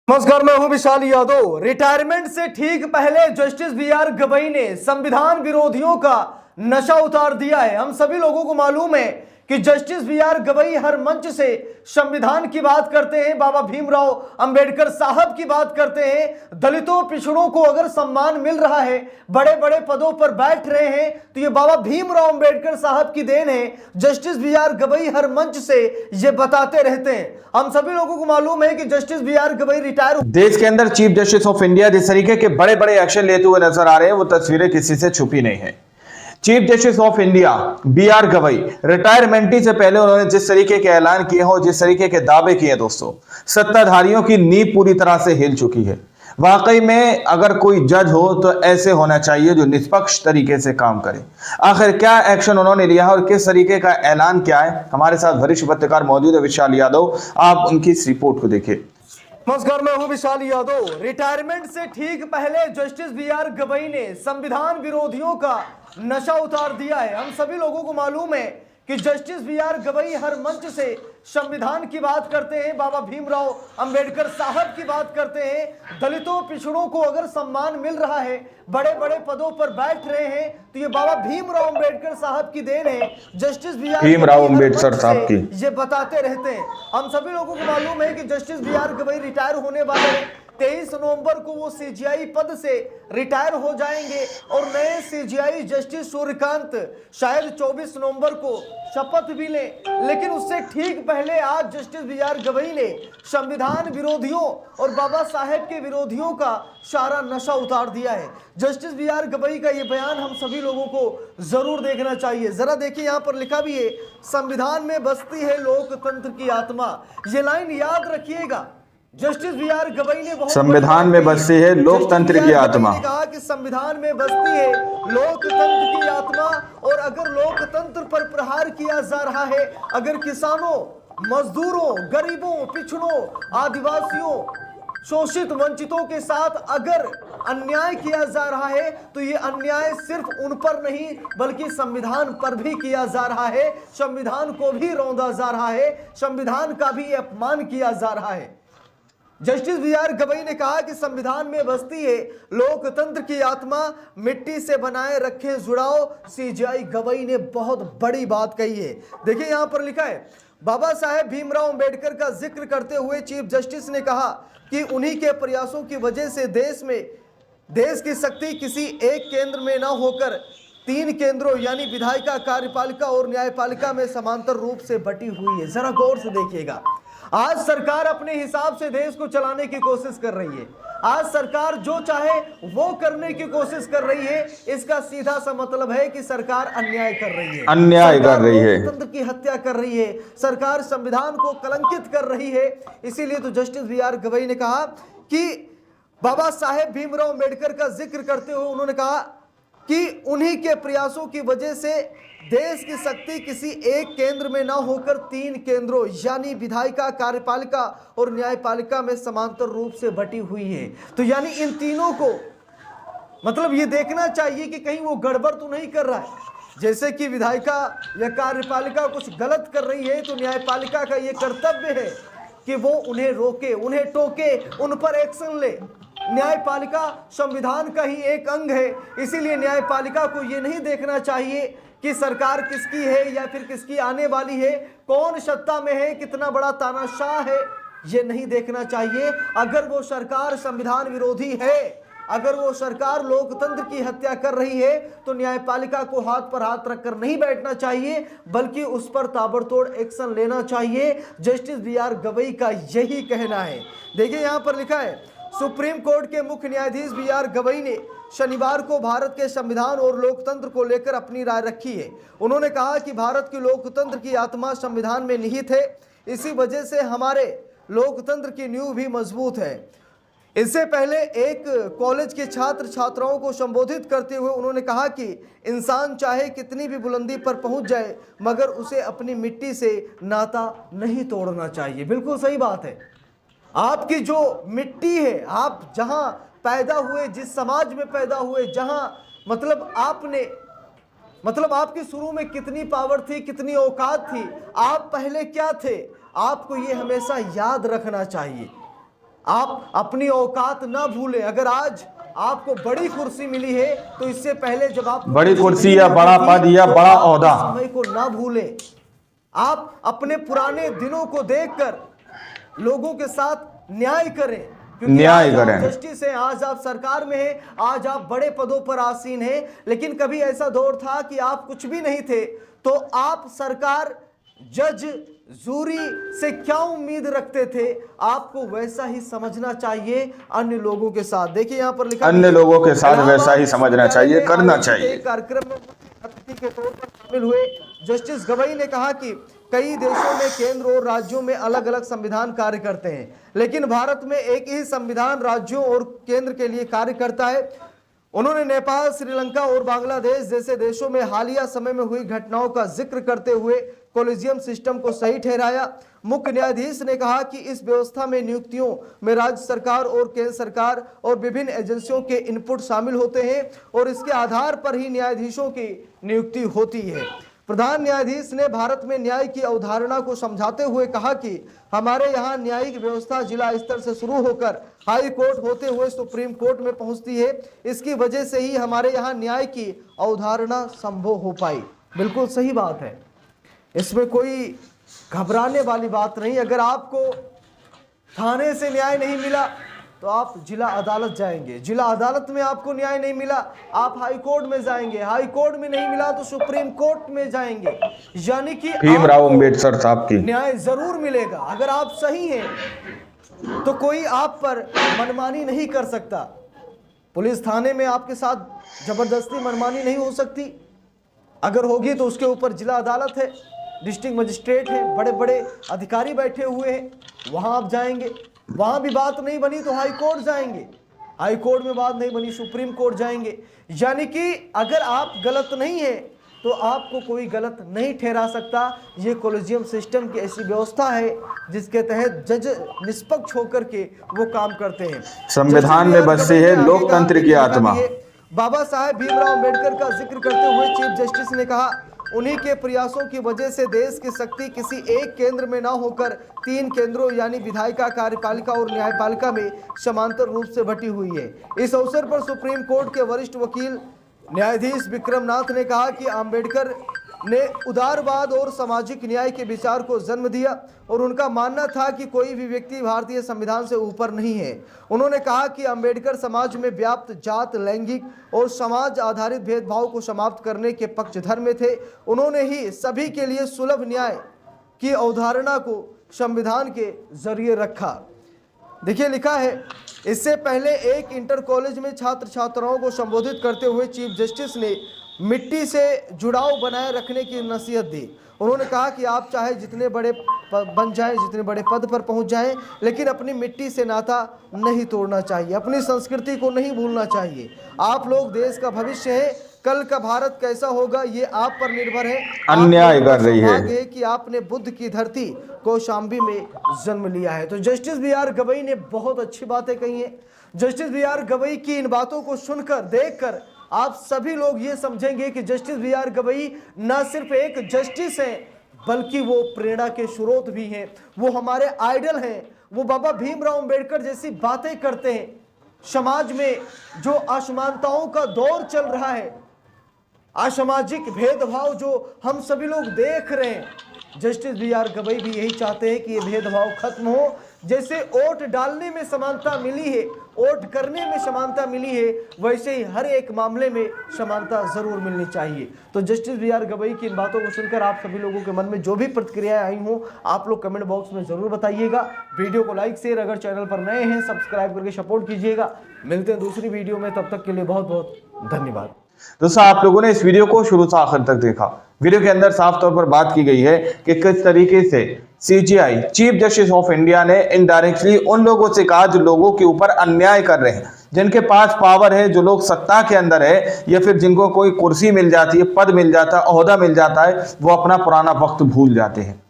नमस्कार, मैं हूं विशाल यादव। रिटायरमेंट से ठीक पहले जस्टिस बी.आर. गवई ने संविधान विरोधियों का नशा उतार दिया है। हम सभी लोगों को मालूम है कि जस्टिस बी.आर. गवई हर मंच से संविधान की बात करते हैं, बाबा भीमराव अंबेडकर साहब की बात करते हैं। दलितों पिछड़ों को अगर सम्मान मिल रहा है, बड़े बड़े पदों पर बैठ रहे हैं, तो ये बाबा भीमराव अंबेडकर साहब की देन है। Justice B R. गवई हर मंच से ये बताते रहते हैं। हम सभी लोगों को मालूम है कि जस्टिस बी.आर. गवई रिटायर देश के अंदर चीफ जस्टिस ऑफ इंडिया जिस तरीके के बड़े बड़े एक्शन लेते हुए नजर आ रहे हैं, वो तस्वीरें किसी से छुपी नहीं है। Chief Justice of India B R. Gavai retirement से पहले उन्होंने जिस तरीके के ऐलान किए हो, जिस तरीके के दावे किए दोस्तों, सत्ताधारियों की नींव पूरी तरह से हिल चुकी है। वाकई में अगर कोई जज हो तो ऐसे होना चाहिए जो निष्पक्ष तरीके से काम करे। आखिर क्या एक्शन उन्होंने लिया है और किस तरीके का ऐलान क्या है, हमारे साथ वरिष्ठ पत्रकार मौजूद है विशाल यादव। आप उनकी इस रिपोर्ट को देखिए। नमस्कार, मैं हूं विशाल यादव। रिटायरमेंट से ठीक पहले जस्टिस बी.आर. गवई ने संविधान विरोधियों का नशा उतार दिया है। हम सभी लोगों को मालूम है कि जस्टिस बी.आर. गवई हर मंच से संविधान की बात करते हैं, बाबा भीमराव अंबेडकर साहब की बात करते हैं। दलितों पिछड़ों को अगर सम्मान मिल रहा है, बड़े बड़े पदों पर बैठ रहे हैं, तो ये बाबा भीमराव अंबेडकर साहब की देन है। जस्टिस भीमराव अंबेडकर साहब की ये बताते रहते हैं। हम सभी लोगों को मालूम है कि जस्टिस बी.आर. गवई रिटायर होने वाले हैं। 23 नवंबर को वो सीजीआई पद से रिटायर हो जाएंगे और नए सीजीआई जस्टिस सूर्यकांत शायद 24 नवंबर को शपथ भी लें। लेकिन उससे ठीक पहले आज जस्टिस बी.आर. गवई ने संविधान विरोधियों और बाबा साहेब के विरोधियों का सारा नशा उतार दिया है। Justice B R. गवई का ये बयान हम सभी लोगों को जरूर देखना चाहिए। जरा देखिए, यहाँ पर लिखा भी है, संविधान में बसती है लोकतंत्र की आत्मा। ये लाइन याद रखिएगा। Justice B R. गवई ने बहुत संविधान में बसती है लोकतंत्र की आत्मा। कहा कि संविधान में बसती है लोकतंत्र की आत्मा, और अगर लोकतंत्र पर प्रहार किया जा रहा है, अगर किसानों, मजदूरों, गरीबों, पिछड़ों, आदिवासियों, शोषित वंचितों के साथ अगर अन्याय किया जा रहा है, तो ये अन्याय सिर्फ उन पर नहीं बल्कि संविधान पर भी किया जा रहा है। संविधान को भी रौंदा जा रहा है, संविधान का भी अपमान किया जा रहा है। Justice B R. गवई ने कहा कि संविधान में बसती है लोकतंत्र की आत्मा, मिट्टी से बनाए रखे जुड़ाव। सीजीआई गवई ने बहुत बड़ी बात कही है। देखिए, यहां पर लिखा है, बाबा साहेब भीमराव अंबेडकर का जिक्र करते हुए चीफ जस्टिस ने कहा कि उन्हीं के प्रयासों की वजह से देश की शक्ति किसी एक केंद्र में न होकर 3 केंद्रों यानी विधायिका, कार्यपालिका और न्यायपालिका में समांतर रूप से बटी हुई है। जरा गौर से देखिएगा। आज सरकार अपने हिसाब से देश को चलाने की कोशिश कर रही है। आज सरकार जो चाहे वो करने की कोशिश कर रही है। इसका सीधा सा मतलब है कि सरकार अन्याय कर रही है, लोकतंत्र की हत्या कर रही है, सरकार संविधान को कलंकित कर रही है। इसीलिए तो जस्टिस बी.आर. गवई ने कहा कि बाबा साहेब भीमराव अंबेडकर का जिक्र करते हुए उन्होंने कहा कि उन्हीं के प्रयासों की वजह से देश की शक्ति किसी एक केंद्र में ना होकर 3 केंद्रों यानी विधायिका, कार्यपालिका और न्यायपालिका में समांतर रूप से बटी हुई है। तो यानी इन तीनों को मतलब ये देखना चाहिए कि कहीं वो गड़बड़ तो नहीं कर रहा है। जैसे कि विधायिका या कार्यपालिका कुछ गलत कर रही है, तो न्यायपालिका का ये कर्तव्य है कि वो उन्हें रोके, उन्हें टोके, उन पर एक्शन ले। न्यायपालिका संविधान का ही एक अंग है। इसीलिए न्यायपालिका को ये नहीं देखना चाहिए कि सरकार किसकी है या फिर किसकी आने वाली है, कौन सत्ता में है, कितना बड़ा तानाशाह है, ये नहीं देखना चाहिए। अगर वो सरकार संविधान विरोधी है, अगर वो सरकार लोकतंत्र की हत्या कर रही है, तो न्यायपालिका को हाथ पर हाथ रखकर नहीं बैठना चाहिए, बल्कि उस पर ताबड़तोड़ एक्शन लेना चाहिए। Justice B R. गवई का यही कहना है। देखिए, यहां पर लिखा है, सुप्रीम कोर्ट के मुख्य न्यायाधीश बी.आर. गवई ने शनिवार को भारत के संविधान और लोकतंत्र को लेकर अपनी राय रखी है। उन्होंने कहा कि भारत की लोकतंत्र की आत्मा संविधान में निहित है। इसी वजह से हमारे लोकतंत्र की नींव भी मजबूत है। इससे पहले एक कॉलेज के छात्र छात्राओं को संबोधित करते हुए उन्होंने कहा कि इंसान चाहे कितनी भी बुलंदी पर पहुंच जाए, मगर उसे अपनी मिट्टी से नाता नहीं तोड़ना चाहिए। बिल्कुल सही बात है। आपकी जो मिट्टी है, आप जहां पैदा हुए, जिस समाज में पैदा हुए, जहां आपकी शुरू में कितनी पावर थी, कितनी औकात थी, आप पहले क्या थे, आपको ये हमेशा याद रखना चाहिए। आप अपनी औकात ना भूलें। अगर आज आपको बड़ी कुर्सी मिली है तो इससे पहले जब आप बड़ी कुर्सी या बड़ा पद या बड़ा ओहदा, समय को ना भूलें। आप अपने पुराने दिनों को देखकर लोगों के साथ न्याय करें, क्योंकि न्याय आज आप करें। जस्टिस हैं, आज आप सरकार में हैं, आज आप बड़े पदों पर आसीन हैं। लेकिन कभी ऐसा दौर था कि आप कुछ भी नहीं थे, तो आप सरकार, जज, जूरी से क्या उम्मीद रखते थे? आपको वैसा ही समझना चाहिए अन्य लोगों के साथ। देखिए यहाँ पर लिखा, अन्य लोगों के साथ वैसा ही समझना चाहिए, करना चाहिए। कार्यक्रम में अतिथि के तौर पर शामिल हुए जस्टिस गवई ने कहा कि कई देशों में केंद्र और राज्यों में अलग अलग संविधान कार्य करते हैं, लेकिन भारत में एक ही संविधान राज्यों और केंद्र के लिए कार्य करता है। उन्होंने नेपाल, श्रीलंका और बांग्लादेश जैसे देशों में हालिया समय में हुई घटनाओं का जिक्र करते हुए कोलिजियम सिस्टम को सही ठहराया। मुख्य न्यायाधीश ने कहा कि इस व्यवस्था में नियुक्तियों में राज्य सरकार और केंद्र सरकार और विभिन्न एजेंसियों के इनपुट शामिल होते हैं और इसके आधार पर ही न्यायाधीशों की नियुक्ति होती है। प्रधान न्यायाधीश ने भारत में न्याय की अवधारणा को समझाते हुए कहा कि हमारे यहाँ न्यायिक व्यवस्था जिला स्तर से शुरू होकर हाई कोर्ट होते हुए सुप्रीम कोर्ट में पहुंचती है। इसकी वजह से ही हमारे यहाँ न्याय की अवधारणा संभव हो पाई। बिल्कुल सही बात है, इसमें कोई घबराने वाली बात नहीं। अगर आपको थाने से न्याय नहीं मिला तो आप जिला अदालत जाएंगे, जिला अदालत में आपको न्याय नहीं मिला आप हाई कोर्ट में जाएंगे, हाई कोर्ट में नहीं मिला तो सुप्रीम कोर्ट में जाएंगे। यानी कि भीमराव अंबेडकर साहब की न्याय जरूर मिलेगा। अगर आप सही हैं तो कोई आप पर मनमानी नहीं कर सकता। पुलिस थाने में आपके साथ जबरदस्ती मनमानी नहीं हो सकती। अगर होगी तो उसके ऊपर जिला अदालत है, डिस्ट्रिक्ट मजिस्ट्रेट है, बड़े बड़े अधिकारी बैठे हुए हैं, वहां आप जाएंगे। वहां भी बात नहीं बनी तो हाई कोर्ट जाएंगे, हाई कोर्ट में बात नहीं बनी सुप्रीम कोर्ट जाएंगे। यानी कि अगर आप गलत नहीं है तो आपको कोई गलत नहीं ठहरा सकता। ये कोलिजियम सिस्टम की ऐसी व्यवस्था है जिसके तहत जज निष्पक्ष होकर के वो काम करते हैं। संविधान में बसी है लोकतंत्र की आत्मा। बाबा साहेब भीमराव अंबेडकर का जिक्र करते हुए चीफ जस्टिस ने कहा, उन्हीं के प्रयासों की वजह से देश की शक्ति किसी एक केंद्र में ना होकर 3 केंद्रों यानी विधायिका, कार्यपालिका और न्यायपालिका में समांतर रूप से बटी हुई है। इस अवसर पर सुप्रीम कोर्ट के वरिष्ठ वकील न्यायाधीश विक्रमनाथ ने कहा कि अंबेडकर ने उदारवाद और सामाजिक न्याय के विचार को जन्म दिया और उनका मानना था कि कोई भी व्यक्ति भारतीय संविधान से ऊपर नहीं है। उन्होंने कहा कि अंबेडकर समाज में व्याप्त जात, लैंगिक और समाज आधारित भेदभाव को समाप्त करने के पक्षधर में थे। उन्होंने ही सभी के लिए सुलभ न्याय की अवधारणा को संविधान के जरिए रखा। देखिए लिखा है, इससे पहले एक इंटर कॉलेज में छात्र छात्राओं को संबोधित करते हुए चीफ जस्टिस ने मिट्टी से जुड़ाव बनाए रखने की नसीहत दी। उन्होंने कहा कि आप चाहे जितने बड़े बन जाएं, जितने बड़े पद पर पहुंच जाएं, लेकिन अपनी मिट्टी से नाता नहीं तोड़ना चाहिए, अपनी संस्कृति को नहीं भूलना चाहिए। आप लोग देश का भविष्य हैं, कल का भारत कैसा होगा ये आप पर निर्भर है। अन्याय कर रही है कि आपने बुद्ध की धरती कौशाम्बी में जन्म लिया है। तो जस्टिस बी.आर. गवई ने बहुत अच्छी बातें कही हैं। Justice B R. गवई की इन बातों को सुनकर, देखकर आप सभी लोग ये समझेंगे कि जस्टिस बी.आर. गवई न सिर्फ एक जस्टिस हैं बल्कि वो प्रेरणा के स्रोत भी हैं, वो हमारे आइडल हैं। वो बाबा भीमराव अंबेडकर जैसी बातें करते हैं। समाज में जो असमानताओं का दौर चल रहा है, असामाजिक भेदभाव जो हम सभी लोग देख रहे हैं, जस्टिस बी.आर. गवई भी यही चाहते हैं कि ये भेदभाव खत्म हो। जैसे वोट डालने में समानता मिली है, वोट करने में समानता मिली है, वैसे ही हर एक मामले में समानता जरूर मिलनी चाहिए। तो जस्टिस बी.आर. गवई की इन बातों को सुनकर आप सभी लोगों के मन में जो भी प्रतिक्रियाएं आई हों, आप लोग कमेंट बॉक्स में जरूर बताइएगा। वीडियो को लाइक, शेयर, अगर चैनल पर नए हैं सब्सक्राइब करके सपोर्ट कीजिएगा। मिलते हैं दूसरी वीडियो में, तब तक के लिए बहुत बहुत धन्यवाद। दोस्तों, आप लोगों ने इस वीडियो को शुरू से आखिर तक देखा। वीडियो के अंदर साफ तौर पर बात की गई है कि किस तरीके से CGI, chief Justice of India, ने इनडायरेक्टली उन लोगों से कहा जो लोगों के ऊपर अन्याय कर रहे हैं, जिनके पास पावर है, जो लोग सत्ता के अंदर है, या फिर जिनको कोई कुर्सी मिल जाती है, पद मिल जाता है, ओहदा मिल जाता है, वो अपना पुराना वक्त भूल जाते हैं,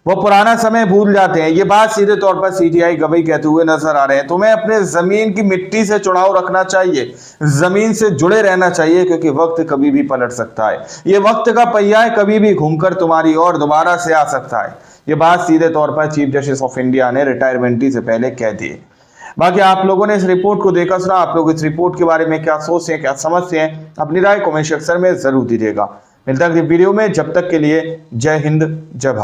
वो पुराना समय भूल जाते हैं। ये बात सीधे तौर पर सीजीआई गवई कहते हुए नजर आ रहे हैं। तुम्हें अपने जमीन की मिट्टी से जुड़ाव रखना चाहिए, जमीन से जुड़े रहना चाहिए, क्योंकि वक्त कभी भी पलट सकता है। ये वक्त का पहिया है, कभी भी घूमकर तुम्हारी ओर दोबारा से आ सकता है। ये बात सीधे तौर पर चीफ जस्टिस ऑफ इंडिया ने रिटायरमेंट से पहले कह दी। बाकी आप लोगों ने इस रिपोर्ट को देखा सुना, आप लोग इस रिपोर्ट के बारे में क्या सोचते हैं, क्या समझते हैं, अपनी राय कमेंट सेक्शन में जरूर दीजिएगा। मिलता है अगली वीडियो में, जब तक के लिए जय हिंद, जय भारत।